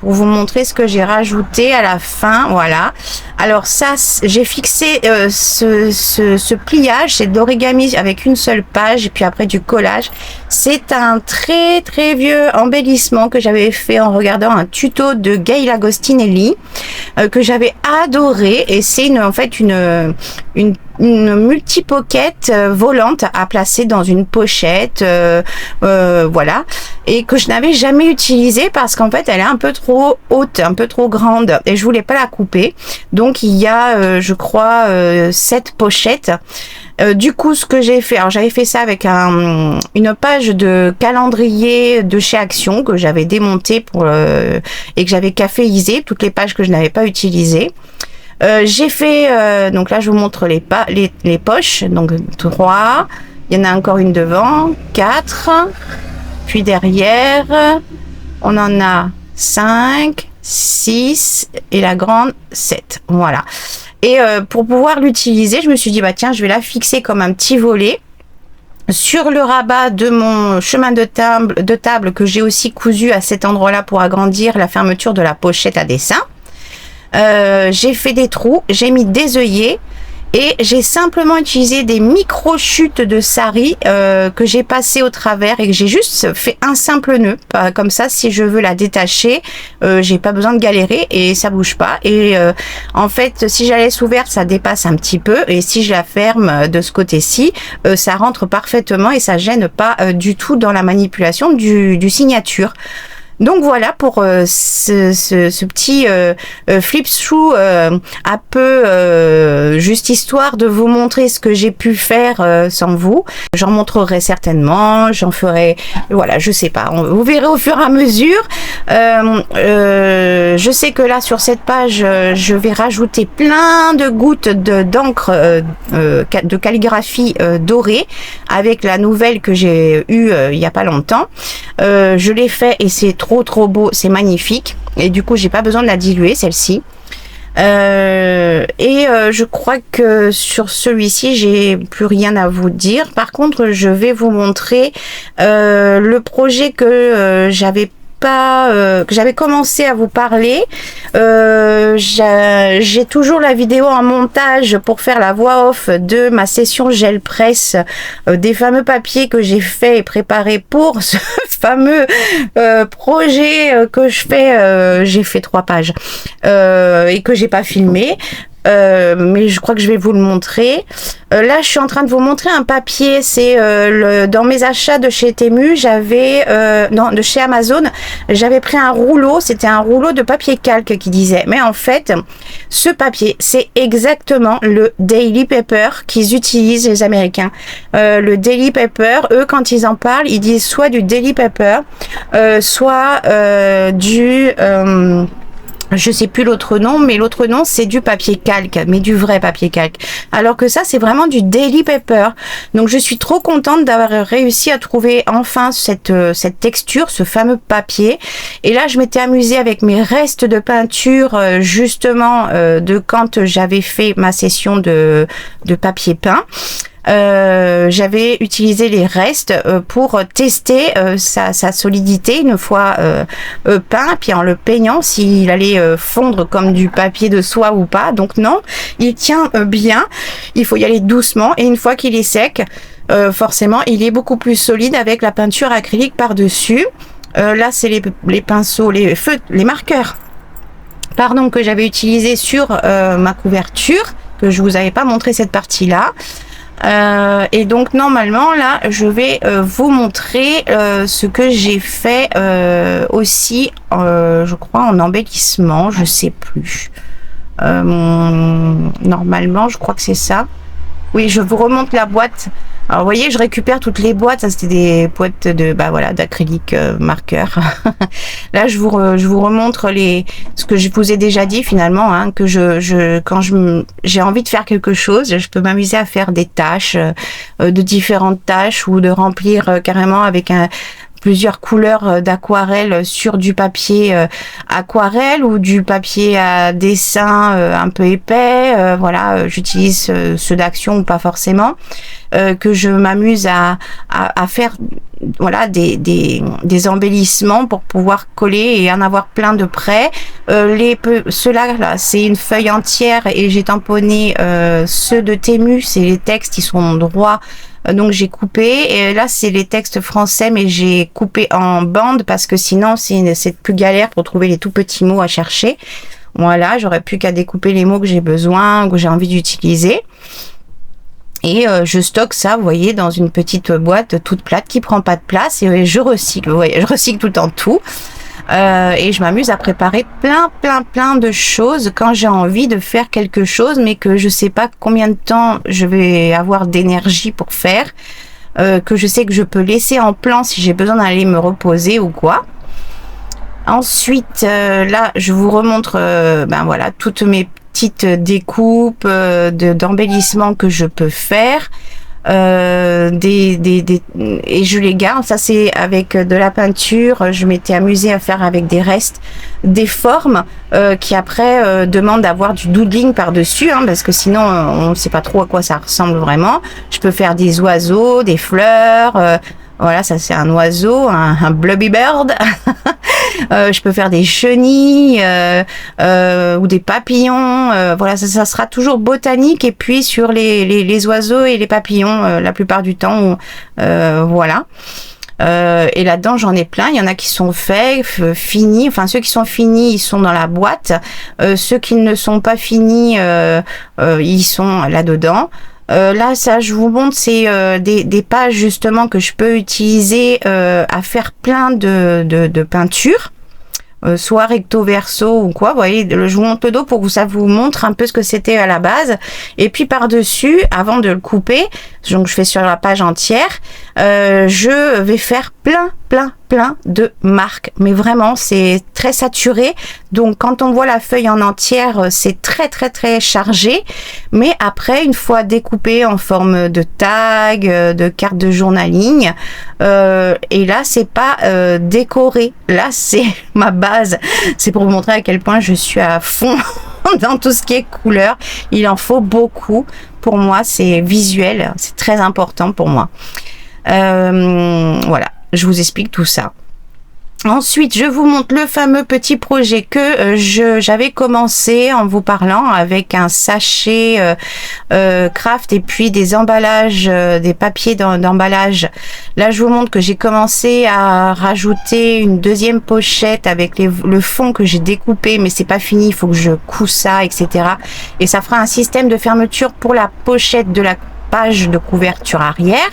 pour vous montrer ce que j'ai rajouté à la fin. Voilà, alors ça, j'ai fixé ce pliage, c'est d'origami avec une seule page et puis après du collage. C'est un très très vieux embellissement que j'avais fait en regardant un tuto de Gail Agostinelli que j'avais adoré, et c'est en fait une multi-pocket volante à placer dans une pochette, voilà, et que je n'avais jamais utilisée parce qu'en fait elle est un peu trop haute, un peu trop grande et je voulais pas la couper. Donc il y a je crois 7 pochettes. Du coup, ce que j'ai fait, alors j'avais fait ça avec une page de calendrier de chez Action que j'avais démonté et que j'avais caféisé, toutes les pages que je n'avais pas utilisées. J'ai fait, donc là je vous montre les poches, donc 3, il y en a encore une devant, 4, puis derrière, on en a 5, 6 et la grande 7, voilà. Et pour pouvoir l'utiliser, je me suis dit, bah tiens, je vais la fixer comme un petit volet sur le rabat de mon chemin de table que j'ai aussi cousu à cet endroit-là pour agrandir la fermeture de la pochette à dessin. J'ai fait des trous, j'ai mis des œillets et j'ai simplement utilisé des micro-chutes de sari que j'ai passé au travers et que j'ai juste fait un simple nœud. Comme ça, si je veux la détacher, j'ai pas besoin de galérer et ça bouge pas. Et en fait, si je la laisse ouverte, ça dépasse un petit peu, et si je la ferme de ce côté-ci, ça rentre parfaitement et ça gêne pas du tout dans la manipulation du signature. Donc voilà pour ce petit flip through un peu juste histoire de vous montrer ce que j'ai pu faire sans vous. J'en montrerai certainement, j'en ferai, voilà, je sais pas, vous verrez au fur et à mesure. Je sais que là sur cette page je vais rajouter plein de gouttes d'encre de calligraphie dorée avec la nouvelle que j'ai eue il y a pas longtemps. Je l'ai fait et c'est trop beau, c'est magnifique, et du coup j'ai pas besoin de la diluer celle-ci. Je crois que sur celui-ci j'ai plus rien à vous dire. Par contre, je vais vous montrer le projet que j'avais pas, que j'avais commencé à vous parler. J'ai toujours la vidéo en montage pour faire la voix off de ma session gel presse des fameux papiers que j'ai fait et préparé pour ce fameux projet que je fais. J'ai fait 3 pages et que j'ai pas filmé. Mais je crois que je vais vous le montrer. Là, je suis en train de vous montrer un papier. C'est dans mes achats de chez Temu, de chez Amazon, j'avais pris un rouleau. C'était un rouleau de papier calque qui disait. Mais en fait, ce papier, c'est exactement le Daily Paper qu'ils utilisent les Américains. Le Daily Paper, eux, quand ils en parlent, ils disent soit du Daily Paper, soit du je sais plus l'autre nom, mais l'autre nom c'est du papier calque, mais du vrai papier calque. Alors que ça c'est vraiment du Daily Paper. Donc je suis trop contente d'avoir réussi à trouver enfin cette texture, ce fameux papier. Et là je m'étais amusée avec mes restes de peinture justement de quand j'avais fait ma session de papier peint. J'avais utilisé les restes pour tester sa solidité une fois peint, puis en le peignant s'il allait fondre comme du papier de soie ou pas. Donc non, il tient bien, il faut y aller doucement, et une fois qu'il est sec, forcément il est beaucoup plus solide avec la peinture acrylique par dessus. Là c'est les pinceaux, les marqueurs pardon, que j'avais utilisé sur ma couverture, que je vous avais pas montré cette partie là. Et donc normalement là je vais vous montrer ce que j'ai fait aussi je crois en embellissement, je sais plus, normalement je crois que c'est ça. Oui, je vous remonte la boîte. Alors vous voyez, je récupère toutes les boîtes. Ça c'était des boîtes de d'acrylique marqueur. Là je vous remontre ce que je vous ai déjà dit finalement, hein, que quand j'ai envie de faire quelque chose, je peux m'amuser à faire des tâches, de différentes tâches, ou de remplir carrément avec plusieurs couleurs d'aquarelle sur du papier aquarelle ou du papier à dessin un peu épais. Voilà, j'utilise ceux d'action ou pas forcément, que je m'amuse à faire, voilà, des embellissements pour pouvoir coller et en avoir plein de près. Ceux-là, là, c'est une feuille entière et j'ai tamponné ceux de Temu, c'est les textes, ils sont droits. Donc j'ai coupé, et là c'est les textes français, mais j'ai coupé en bande parce que sinon c'est plus galère pour trouver les tout petits mots à chercher. Voilà, j'aurais plus qu'à découper les mots que j'ai besoin, que j'ai envie d'utiliser. Et je stocke ça, vous voyez, dans une petite boîte toute plate qui prend pas de place, et je recycle, vous voyez, je recycle tout le temps tout. Et je m'amuse à préparer plein de choses quand j'ai envie de faire quelque chose, mais que je sais pas combien de temps je vais avoir d'énergie pour faire, que je sais que je peux laisser en plan si j'ai besoin d'aller me reposer ou quoi. Ensuite, là, je vous remontre, voilà, toutes mes petites découpes d'embellissement que je peux faire. Et je les garde. Ça c'est avec de la peinture. Je m'étais amusée à faire avec des restes, des formes qui après demandent d'avoir du doodling par dessus, hein, parce que sinon on ne sait pas trop à quoi ça ressemble vraiment. Je peux faire des oiseaux, des fleurs. Voilà, ça c'est un oiseau, un blubby bird. Je peux faire des chenilles ou des papillons. Voilà, ça sera toujours botanique, et puis sur les oiseaux et les papillons la plupart du temps. Voilà. Et là-dedans j'en ai plein. Il y en a qui sont faits, finis. Enfin, ceux qui sont finis, ils sont dans la boîte. Ceux qui ne sont pas finis, ils sont là-dedans. Là, ça, je vous montre, c'est des pages justement que je peux utiliser à faire plein de peintures, soit recto verso ou quoi. Vous voyez, je vous montre le dos pour que ça vous montre un peu ce que c'était à la base. Et puis par dessus, avant de le couper, donc je fais sur la page entière, je vais faire plein de marques, mais vraiment c'est très saturé. Donc quand on voit la feuille en entière, c'est très chargé, mais après, une fois découpé en forme de tag, de carte de journaling, et là c'est pas décoré, là c'est ma base. C'est pour vous montrer à quel point je suis à fond dans tout ce qui est couleur. Il en faut beaucoup. Pour moi, c'est visuel, c'est très important pour moi. Voilà, je vous explique tout ça. Ensuite, je vous montre le fameux petit projet que j'avais commencé en vous parlant avec un sachet craft et puis des emballages, des papiers d'emballage. Là, je vous montre que j'ai commencé à rajouter une deuxième pochette avec le fond que j'ai découpé, mais c'est pas fini, il faut que je couds ça, etc. Et ça fera un système de fermeture pour la pochette de la page de couverture arrière.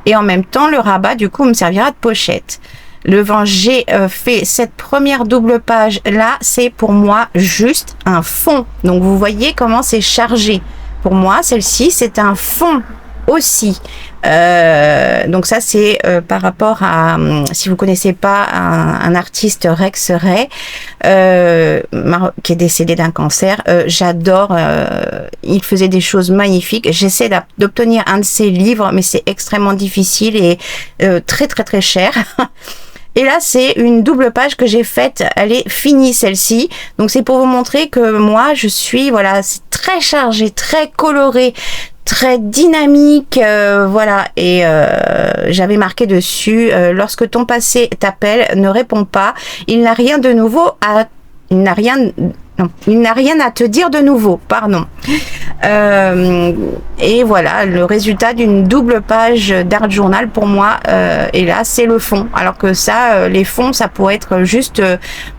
Et en même temps, le rabat, du coup, me servira de pochette. J'ai fait cette première double page là, c'est pour moi juste un fond. Donc vous voyez comment c'est chargé. Pour moi, celle-ci, c'est un fond aussi. Donc ça, c'est par rapport à, si vous connaissez pas un artiste, Rex Ray, qui est décédé d'un cancer. J'adore, il faisait des choses magnifiques. J'essaie d'obtenir un de ses livres, mais c'est extrêmement difficile et très très très cher. Et là, c'est une double page que j'ai faite. Elle est finie, celle-ci. Donc, c'est pour vous montrer que moi, je suis, voilà, c'est très chargé, très coloré, très dynamique, voilà. Et j'avais marqué dessus, lorsque ton passé t'appelle, ne réponds pas. Il n'a rien de nouveau à... Il n'a rien à te dire de nouveau, pardon. Et voilà, le résultat d'une double page d'art journal pour moi, et là, c'est le fond. Alors que ça, les fonds, ça pourrait être juste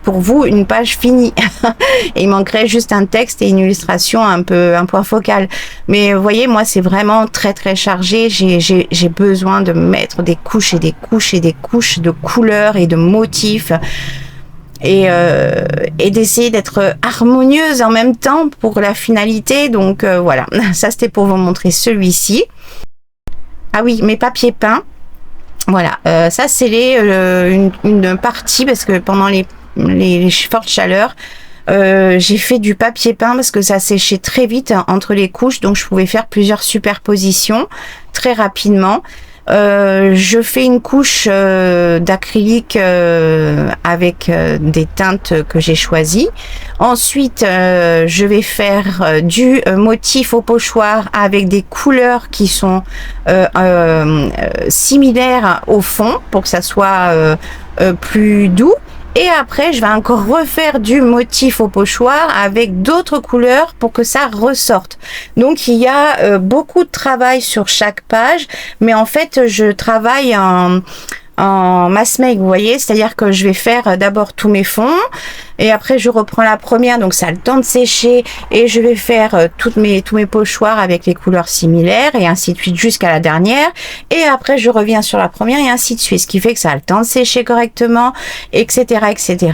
pour vous une page finie. Et il manquerait juste un texte et une illustration, un point focal. Mais vous voyez, moi, c'est vraiment très, très chargé. J'ai besoin de mettre des couches et des couches et des couches de couleurs et de motifs. Et d'essayer d'être harmonieuse en même temps pour la finalité. Donc voilà, ça c'était pour vous montrer celui-ci. Ah oui, mes papiers peints. Voilà, ça c'est une partie parce que pendant les fortes chaleurs, j'ai fait du papier peint parce que ça séchait très vite entre les couches, donc je pouvais faire plusieurs superpositions très rapidement. Je fais une couche d'acrylique avec des teintes que j'ai choisies. Ensuite, je vais faire du motif au pochoir avec des couleurs qui sont similaires au fond pour que ça soit plus doux. Et après, je vais encore refaire du motif au pochoir avec d'autres couleurs pour que ça ressorte. Donc, il y a beaucoup de travail sur chaque page. Mais en fait, je travaille en mass make, vous voyez, c'est-à-dire que je vais faire d'abord tous mes fonds et après je reprends la première, donc ça a le temps de sécher et je vais faire tous mes pochoirs avec les couleurs similaires et ainsi de suite jusqu'à la dernière et après je reviens sur la première et ainsi de suite, ce qui fait que ça a le temps de sécher correctement, etc., etc.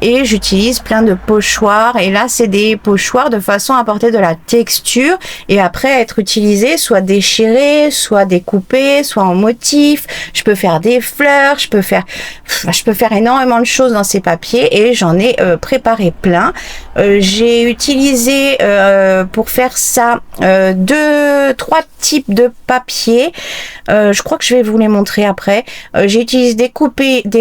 Et j'utilise plein de pochoirs et là c'est des pochoirs de façon à apporter de la texture et après être utilisés soit déchirés, soit découpés, soit en motif. Je peux faire des fleurs, je peux faire énormément de choses dans ces papiers et j'en ai préparé plein. J'ai utilisé pour faire ça 3 types de papier. Je crois que je vais vous les montrer après. J'ai utilisé des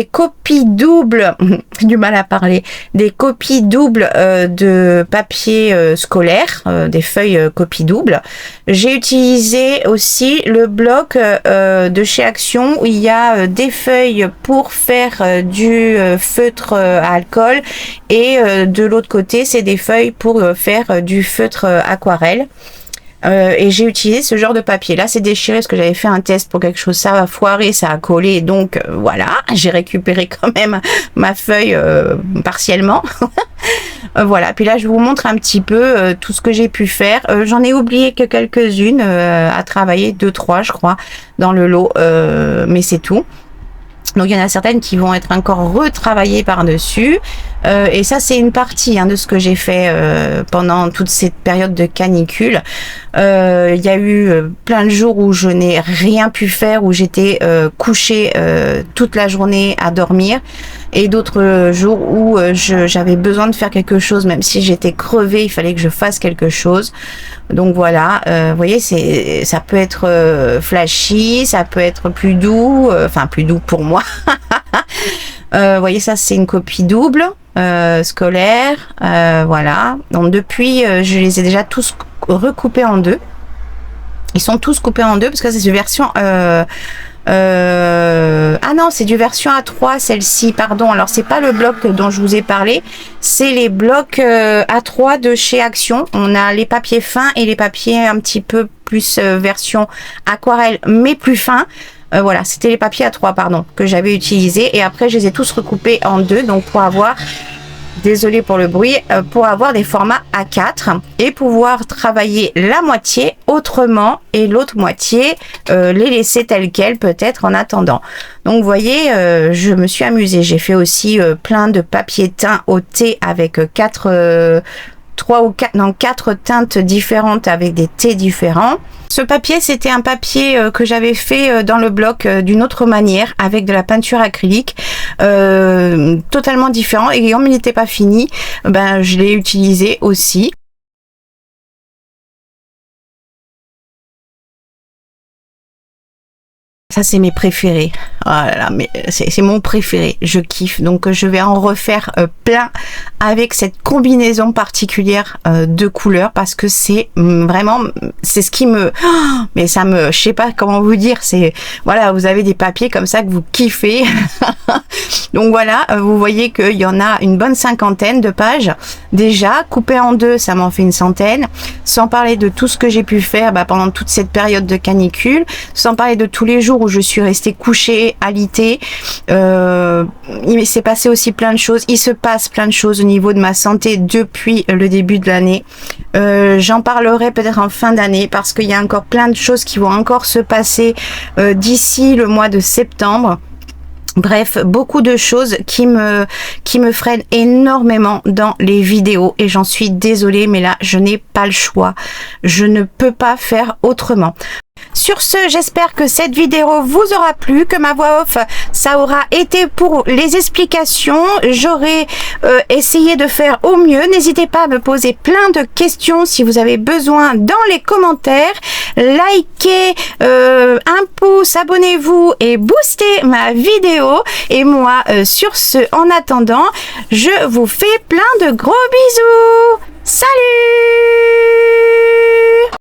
copies doubles du mal à parler, des copies doubles de papier scolaire, des feuilles copies doubles. J'ai utilisé aussi le bloc de chez Action où il y a des feuilles pour faire du feutre à alcool et de l'autre côté c'est des feuilles pour faire du feutre aquarelle. Et j'ai utilisé ce genre de papier. Là, c'est déchiré parce que j'avais fait un test pour quelque chose. Ça a foiré, ça a collé. Donc, voilà. J'ai récupéré quand même ma feuille partiellement. Voilà. Puis là, je vous montre un petit peu tout ce que j'ai pu faire. J'en ai oublié que quelques-unes à travailler. 2-3, je crois, dans le lot. Mais c'est tout. Donc il y en a certaines qui vont être encore retravaillées par-dessus. Et ça c'est une partie de ce que j'ai fait pendant toute cette période de canicule. Il y a eu plein de jours où je n'ai rien pu faire, où j'étais couchée toute la journée à dormir. Et d'autres jours où j'avais besoin de faire quelque chose, même si j'étais crevée, il fallait que je fasse quelque chose. Donc voilà, vous voyez, ça peut être flashy, ça peut être plus doux, enfin plus doux pour moi. Vous voyez, ça c'est une copie double scolaire, voilà. Donc depuis, je les ai déjà tous recoupés en deux. Ils sont tous coupés en deux parce que c'est une version Ah non, c'est du version A3 celle-ci, pardon. Alors c'est pas le bloc dont je vous ai parlé, c'est les blocs A3 de chez Action. On a les papiers fins et les papiers un petit peu plus version aquarelle mais plus fins. Voilà, c'était les papiers A3 pardon que j'avais utilisé, et après je les ai tous recoupés en deux, donc pour avoir, désolé pour le bruit, pour avoir des formats A4 et pouvoir travailler la moitié autrement et l'autre moitié les laisser telles quelles peut-être en attendant. Donc vous voyez, je me suis amusée. J'ai fait aussi plein de papier teint au thé avec quatre teintes différentes avec des thés différents. Ce papier, c'était un papier que j'avais fait dans le bloc d'une autre manière avec de la peinture acrylique totalement différent, et comme il n'était pas fini, ben je l'ai utilisé aussi. Ça, c'est mes préférés. Oh là là, mais c'est mon préféré. Je kiffe. Donc, je vais en refaire plein avec cette combinaison particulière de couleurs, parce que c'est vraiment, c'est ce qui me, oh, mais ça me, je sais pas comment vous dire. C'est, voilà, vous avez des papiers comme ça que vous kiffez. Donc voilà, vous voyez qu'il y en a une bonne cinquantaine de pages déjà. Coupé en deux, ça m'en fait une centaine. Sans parler de tout ce que j'ai pu faire pendant toute cette période de canicule. Sans parler de tous les jours où je suis restée couchée, alitée. Il s'est passé aussi plein de choses. Il se passe plein de choses au niveau de ma santé depuis le début de l'année. J'en parlerai peut-être en fin d'année, parce qu'il y a encore plein de choses qui vont encore se passer d'ici le mois de septembre. Bref, beaucoup de choses qui me freinent énormément dans les vidéos, et j'en suis désolée, mais là, je n'ai pas le choix. Je ne peux pas faire autrement. Sur ce, j'espère que cette vidéo vous aura plu, que ma voix off, ça aura été pour les explications. J'aurai essayé de faire au mieux. N'hésitez pas à me poser plein de questions si vous avez besoin dans les commentaires. Likez, un pouce, abonnez-vous et boostez ma vidéo. Et moi, sur ce, en attendant, je vous fais plein de gros bisous. Salut!